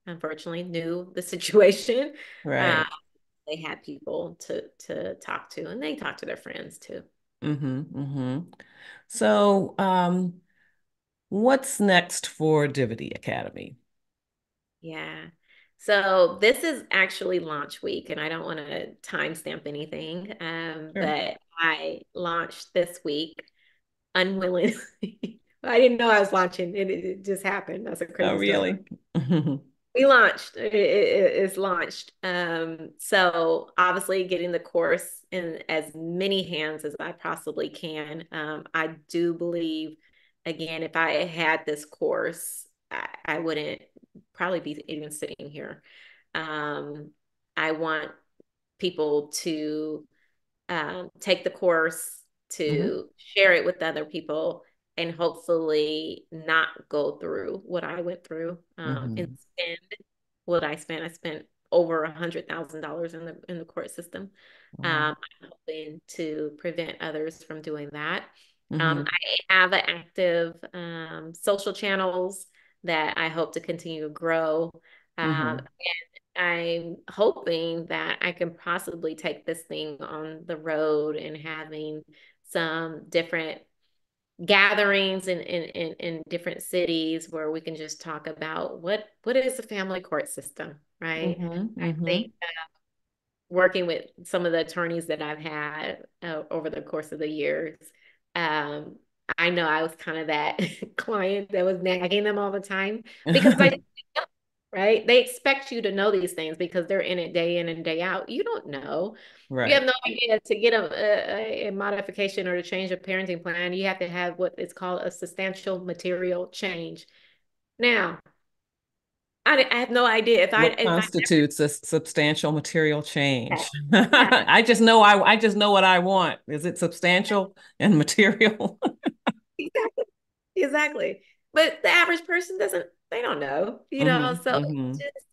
unfortunately knew the situation. Uh, Right. they had people to talk to, and they talked to their friends too. Mm-hmm. Mm-hmm. So, what's next for DIVODY Academy? Yeah. So this is actually launch week, and I don't want to timestamp anything, Sure. but I launched this week unwillingly. I didn't know I was launching. It just happened. That's a Oh, crazy story. really? Mm-hmm. We launched. It's launched. So obviously getting the course in as many hands as I possibly can. I do believe, again, if I had this course, I wouldn't probably be even sitting here. Um, I want people to take the course, Mm-hmm. to share it with other people, and hopefully not go through what I went through, and Mm-hmm. spend what I spent. I spent over $100,000 in the court system. Wow. I'm hoping to prevent others from doing that. Mm-hmm. I have an active social channels that I hope to continue to grow. Mm-hmm. And I'm hoping that I can possibly take this thing on the road and having some different gatherings in different cities where we can just talk about what is the family court system, right? Mm-hmm. I Mm-hmm. think working with some of the attorneys that I've had over the course of the years, um, I know I was kind of that client that was nagging them all the time because I didn't know, right? They expect you to know these things because they're in it day in and day out. You don't know. You have Right. no idea to get a modification or to change a parenting plan. You have to have what is called a substantial material change. Now, I have no idea What if I constitutes a substantial material never change? that. I just know what I want. Is it substantial and material? Exactly. Exactly. But the average person doesn't, they don't know, Mm-hmm. so Mm-hmm. just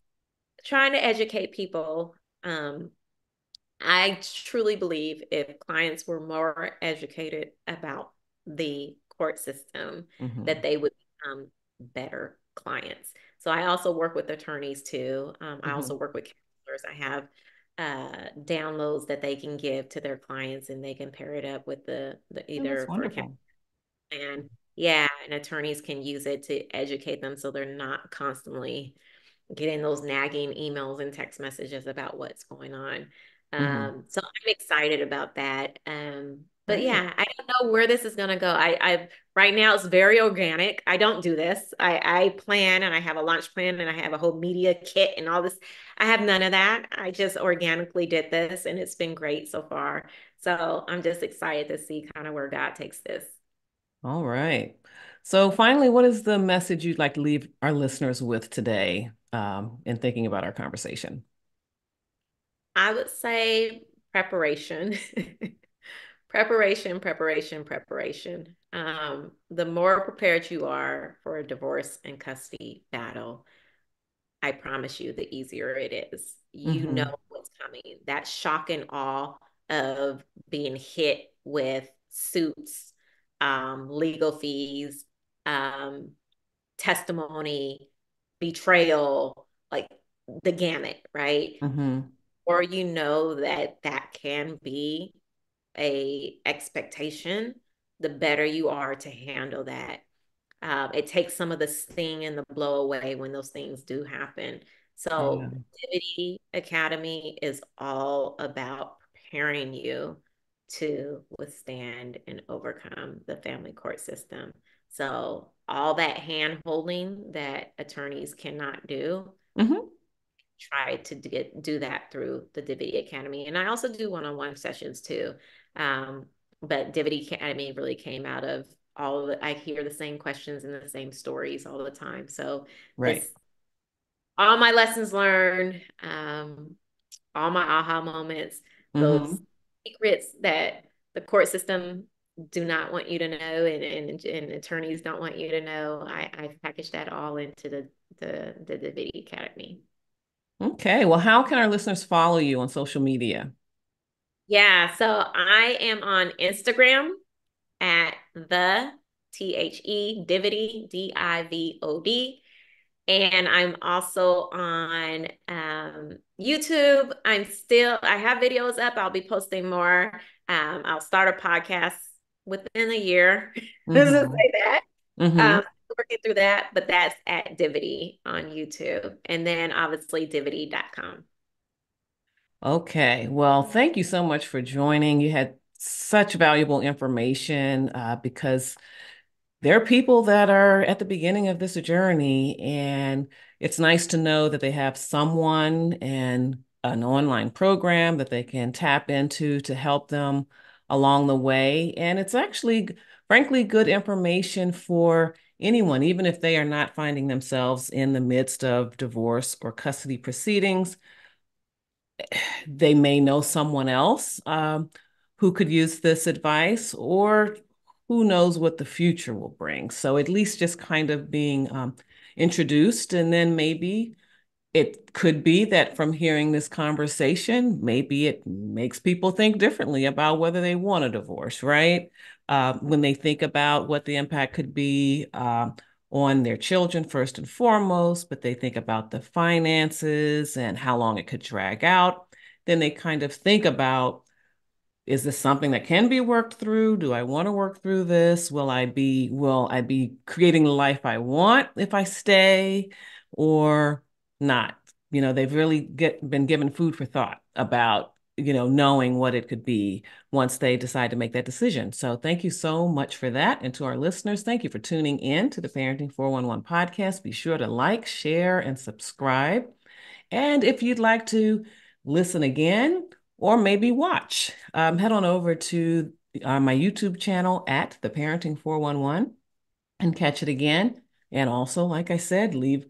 trying to educate people. I truly believe if clients were more educated about the court system, Mm-hmm. that they would become better clients. So I also work with attorneys too. I Mm-hmm. also work with counselors. I have downloads that they can give to their clients and they can pair it up with the Oh, that's either for a wonderful. and yeah, and attorneys can use it to educate them so they're not constantly getting those nagging emails and text messages about what's going on. Mm-hmm. So I'm excited about that. But Great. yeah, I don't know where this is gonna go. I right now it's very organic. I don't do this. I plan and I have a launch plan and I have a whole media kit and all this. I have none of that. I just organically did this and it's been great so far. So I'm just excited to see kind of where God takes this. All right. So finally, what is the message you'd like to leave our listeners with today, in thinking about our conversation? I would say preparation. Preparation, preparation, preparation. The more prepared you are for a divorce and custody battle, I promise you, the easier it is. You know Mm-hmm. what's coming. That shock and awe of being hit with suits, legal fees, um, testimony, betrayal, like the gamut, right? Mm-hmm. Or you know that that can be a expectation, the better you are to handle that. It takes some of the sting and the blow away when those things do happen. Yeah. So, DIVODY Academy is all about preparing you to withstand and overcome the family court system. So, all that hand holding that attorneys cannot do, Mm-hmm. try to do that through the DIVODY Academy. And I also do one-on-one sessions too. Um, but DIVODY Academy really came out of all of it. I hear the same questions and the same stories all the time. So it's Right. all my lessons learned, all my aha moments, those Mm-hmm. secrets that the court system do not want you to know and attorneys don't want you to know. I packaged that all into the DIVODY Academy. Okay. Well, how can our listeners follow you on social media? Yeah, so I am on Instagram at the Divody, DIVOD. And I'm also on YouTube. I have videos up. I'll be posting more. I'll start a podcast within a year. Let's just Mm-hmm. say that. Mm-hmm. Working through that, but that's at Divody on YouTube. And then obviously Divody.com. Okay. Well, thank you so much for joining. You had such valuable information, because there are people that are at the beginning of this journey, and it's nice to know that they have someone and an online program that they can tap into to help them along the way. And it's actually, frankly, good information for anyone, even if they are not finding themselves in the midst of divorce or custody proceedings. They may know someone else, who could use this advice, or who knows what the future will bring. So at least just kind of being introduced, and then maybe it could be that from hearing this conversation, maybe it makes people think differently about whether they want a divorce, right? When they think about what the impact could be on their children, first and foremost, but they think about the finances and how long it could drag out, then they kind of think about, is this something that can be worked through? Do I want to work through this? Will I be creating the life I want if I stay or not? They've really been given food for thought about, knowing what it could be once they decide to make that decision. So thank you so much for that. And to our listeners, thank you for tuning in to the Parenting 411 podcast. Be sure to like, share, and subscribe. And if you'd like to listen again or maybe watch, head on over to my YouTube channel at the Parenting 411 and catch it again. And also, like I said, leave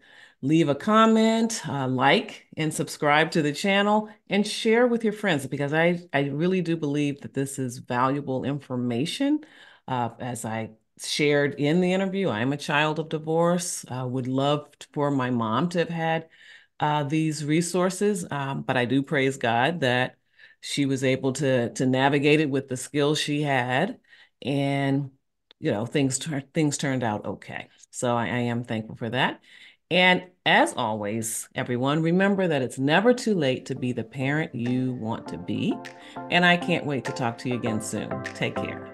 a comment, like and subscribe to the channel and share with your friends, because I really do believe that this is valuable information. As I shared in the interview, I'm a child of divorce. Would love for my mom to have had these resources, but I do praise God that she was able to navigate it with the skills she had, and things turned out okay. So I am thankful for that. And as always, everyone, remember that it's never too late to be the parent you want to be. And I can't wait to talk to you again soon. Take care.